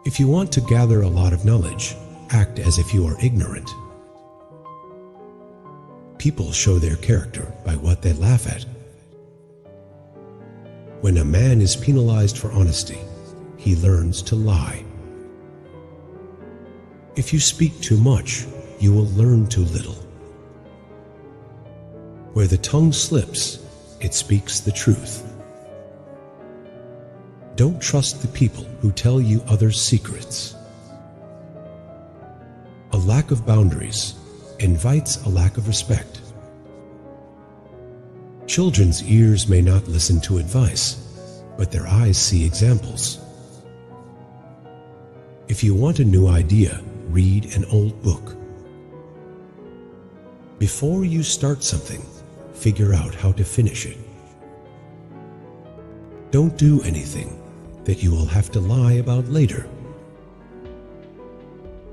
If you want to gather a lot of knowledge, act as if you are ignorant. People show their character by what they laugh at. When a man is penalized for honesty, he learns to lie. If you speak too much, you will learn too little. Where the tongue slips, it speaks the truth. Don't trust the people who tell you others' secrets. A lack of boundaries invites a lack of respect. Children's ears may not listen to advice, but their eyes see examples. If you want a new idea, read an old book. Before you start something, figure out how to finish it. Don't do anything that you will have to lie about later.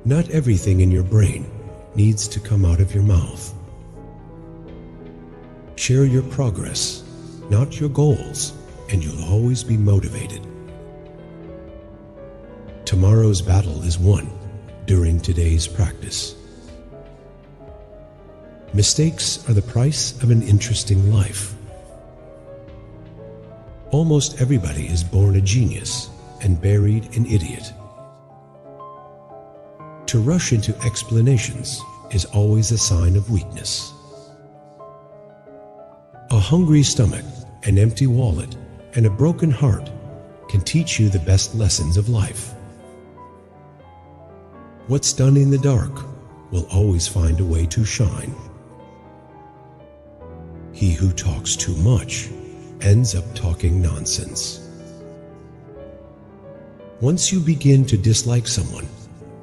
Not everything in your brain needs to come out of your mouth. Share your progress, not your goals, and you'll always be motivated. Tomorrow's battle is won during today's practice. Mistakes are the price of an interesting life. Almost everybody is born a genius and buried an idiot. To rush into explanations is always a sign of weakness. A hungry stomach, an empty wallet, and a broken heart can teach you the best lessons of life. What's done in the dark will always find a way to shine. He who talks too much ends up talking nonsense. Once you begin to dislike someone,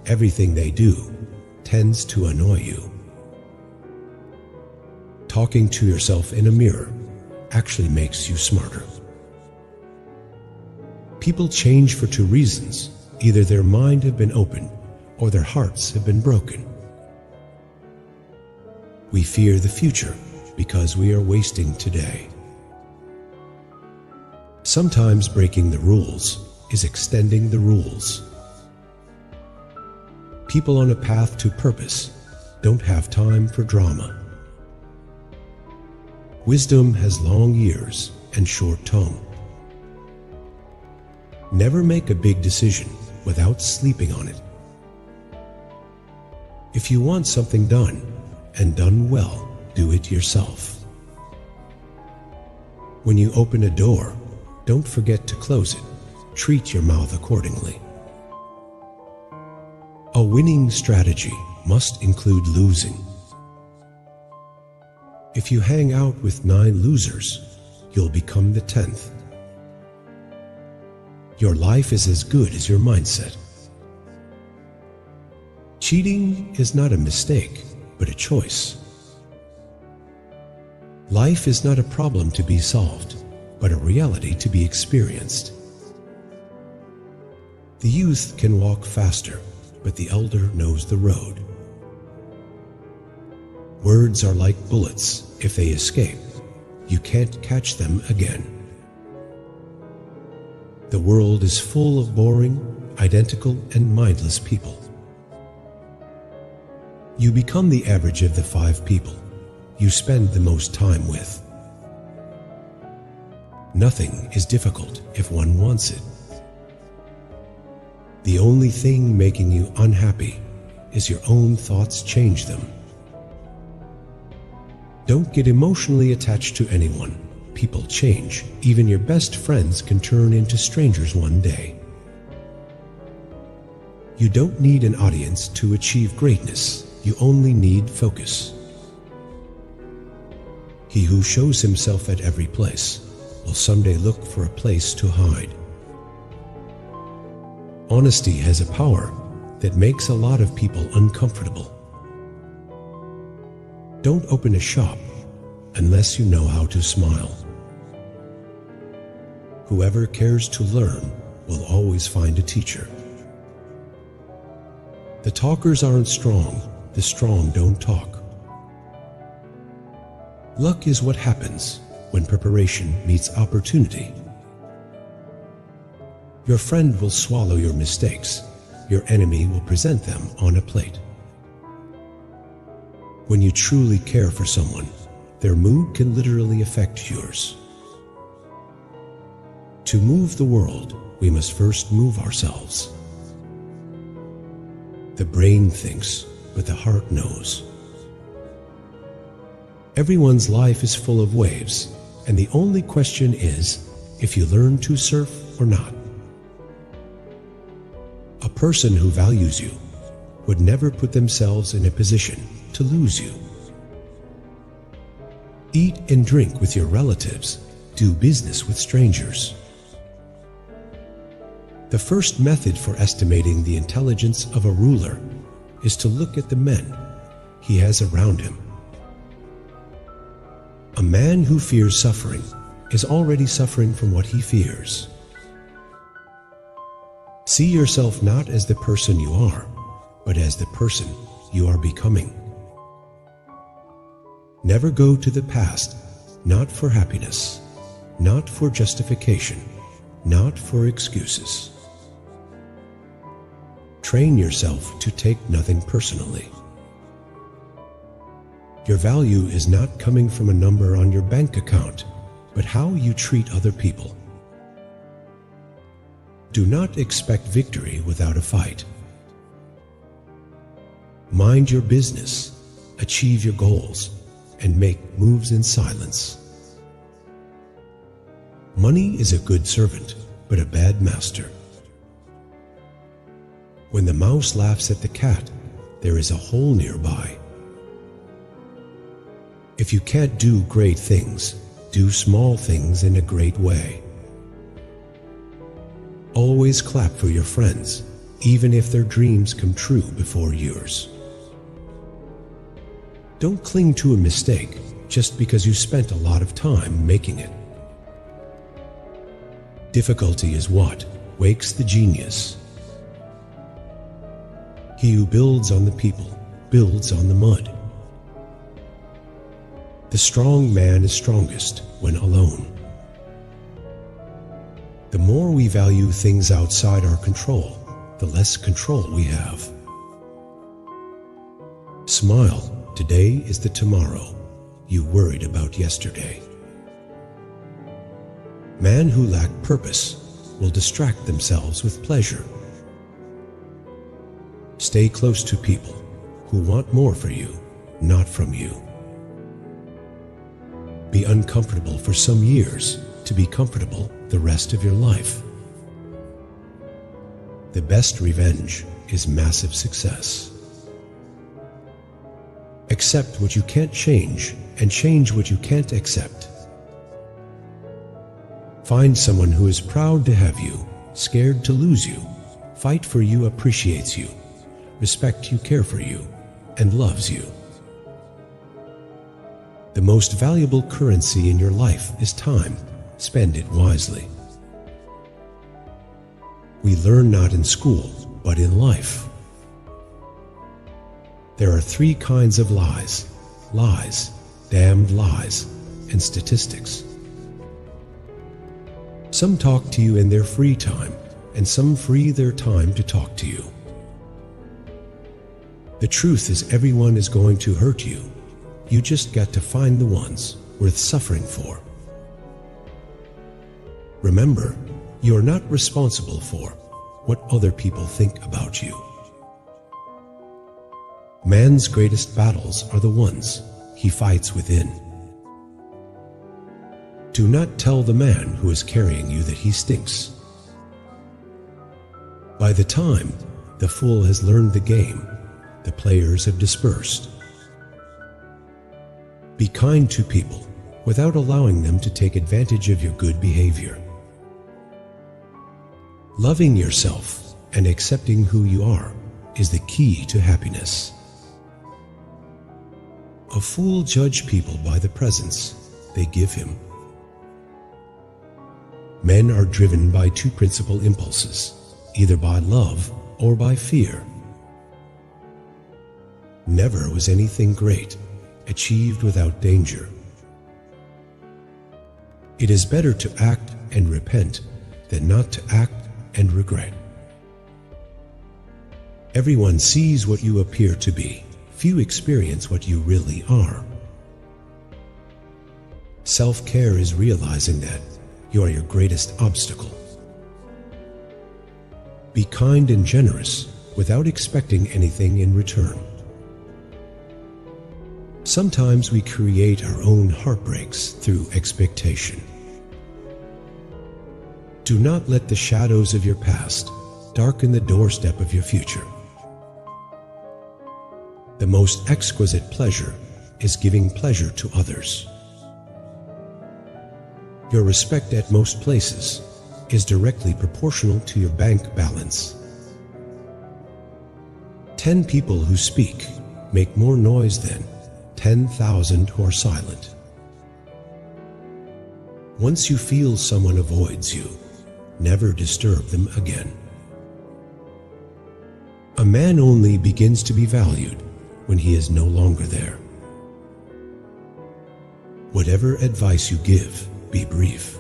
everything they do tends to annoy you. Talking to yourself in a mirror actually makes you smarter. People change for two reasons. Either their mind have been opened or their hearts have been broken. We fear the future because we are wasting today. Sometimes breaking the rules is extending the rules. People on a path to purpose don't have time for drama. Wisdom has long ears and short tongue. Never make a big decision without sleeping on it. If you want something done, and done well, do it yourself. When you open a door, don't forget to close it. Treat your mouth accordingly. A winning strategy must include losing. If you hang out with 9 losers, you'll become the 10th. Your life is as good as your mindset. Cheating is not a mistake, but a choice. Life is not a problem to be solved, but a reality to be experienced. The youth can walk faster, but the elder knows the road. Words are like bullets. If they escape, you can't catch them again. The world is full of boring, identical, and mindless people. You become the average of the 5 people you spend the most time with. Nothing is difficult if one wants it. The only thing making you unhappy is your own thoughts change them. Don't get emotionally attached to anyone. People change. Even your best friends can turn into strangers one day. You don't need an audience to achieve greatness. You only need focus. He who shows himself at every place will someday look for a place to hide. Honesty has a power that makes a lot of people uncomfortable. Don't open a shop unless you know how to smile. Whoever cares to learn will always find a teacher. The talkers aren't strong, the strong don't talk. Luck is what happens when preparation meets opportunity. Your friend will swallow your mistakes your enemy will present them on a plate. When you truly care for someone, their mood can literally affect yours. To move the world, we must first move ourselves. The brain thinks, but the heart knows. Everyone's life is full of waves, and the only question is if you learn to surf or not. A person who values you would never put themselves in a position to lose you. Eat and drink with your relatives, do business with strangers. The first method for estimating the intelligence of a ruler is to look at the men he has around him. A man who fears suffering is already suffering from what he fears. See yourself not as the person you are, but as the person you are becoming. Never go to the past, not for happiness, not for justification, not for excuses. Train yourself to take nothing personally. Your value is not coming from a number on your bank account, but how you treat other people. Do not expect victory without a fight. Mind your business, achieve your goals, and make moves in silence. Money is a good servant, but a bad master. When the mouse laughs at the cat, there is a hole nearby. If you can't do great things, do small things in a great way. Always clap for your friends, even if their dreams come true before yours. Don't cling to a mistake just because you spent a lot of time making it. Difficulty is what wakes the genius. He who builds on the people builds on the mud. The strong man is strongest when alone. The more we value things outside our control, the less control we have. Smile, today is the tomorrow you worried about yesterday. Men who lack purpose will distract themselves with pleasure. Stay close to people who want more for you, not from you. Be uncomfortable for some years to be comfortable the rest of your life. The best revenge is massive success. Accept what you can't change and change what you can't accept. Find someone who is proud to have you, scared to lose you, fight for you, appreciates you, respect you, care for you, and loves you. The most valuable currency in your life is time. Spend it wisely. We learn not in school, but in life. There are 3 kinds of lies: lies, damned lies, and statistics. Some talk to you in their free time, and some free their time to talk to you. The truth is, everyone is going to hurt you. You just got to find the ones worth suffering for. Remember, you are not responsible for what other people think about you. Man's greatest battles are the ones he fights within. Do not tell the man who is carrying you that he stinks. By the time the fool has learned the game, the players have dispersed. Be kind to people without allowing them to take advantage of your good behavior. Loving yourself and accepting who you are is the key to happiness. A fool judges people by the presents they give him. Men are driven by 2 principal impulses, either by love or by fear. Never was anything great achieved without danger. It is better to act and repent than not to act and regret. Everyone sees what you appear to be. Few experience what you really are. Self-care is realizing that you are your greatest obstacle. Be kind and generous without expecting anything in return. Sometimes we create our own heartbreaks through expectation. Do not let the shadows of your past darken the doorstep of your future. The most exquisite pleasure is giving pleasure to others. Your respect at most places is directly proportional to your bank balance. 10 people who speak make more noise than 10,000 who are silent. Once you feel someone avoids you, never disturb them again. A man only begins to be valued when he is no longer there. Whatever advice you give, be brief.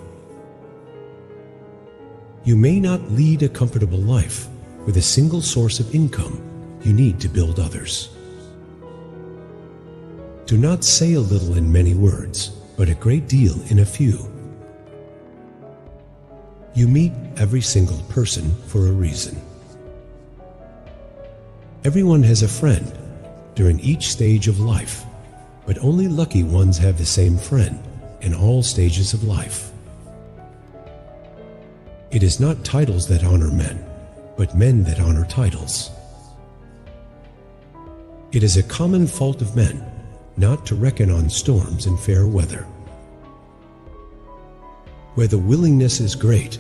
You may not lead a comfortable life with a single source of income. You need to build others. Do not say a little in many words, but a great deal in a few. You meet every single person for a reason. Everyone has a friend during each stage of life, but only lucky ones have the same friend in all stages of life. It is not titles that honor men, but men that honor titles. It is a common fault of men not to reckon on storms and fair weather. Where the willingness is great,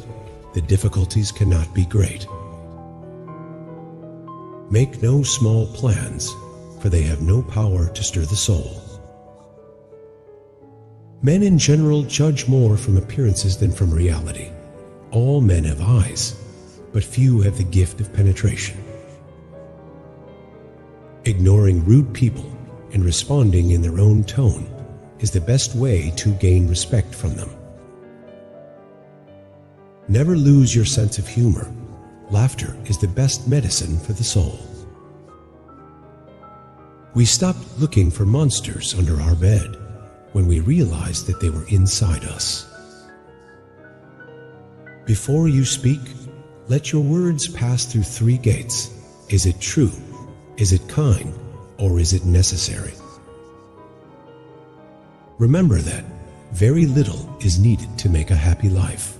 the difficulties cannot be great. Make no small plans, for they have no power to stir the soul. Men in general judge more from appearances than from reality. All men have eyes, but few have the gift of penetration. Ignoring rude people and responding in their own tone is the best way to gain respect from them. Never lose your sense of humor. Laughter is the best medicine for the soul. We stopped looking for monsters under our bed when we realized that they were inside us. Before you speak, let your words pass through 3 gates. Is it true? Is it kind? Or is it necessary? Remember that very little is needed to make a happy life.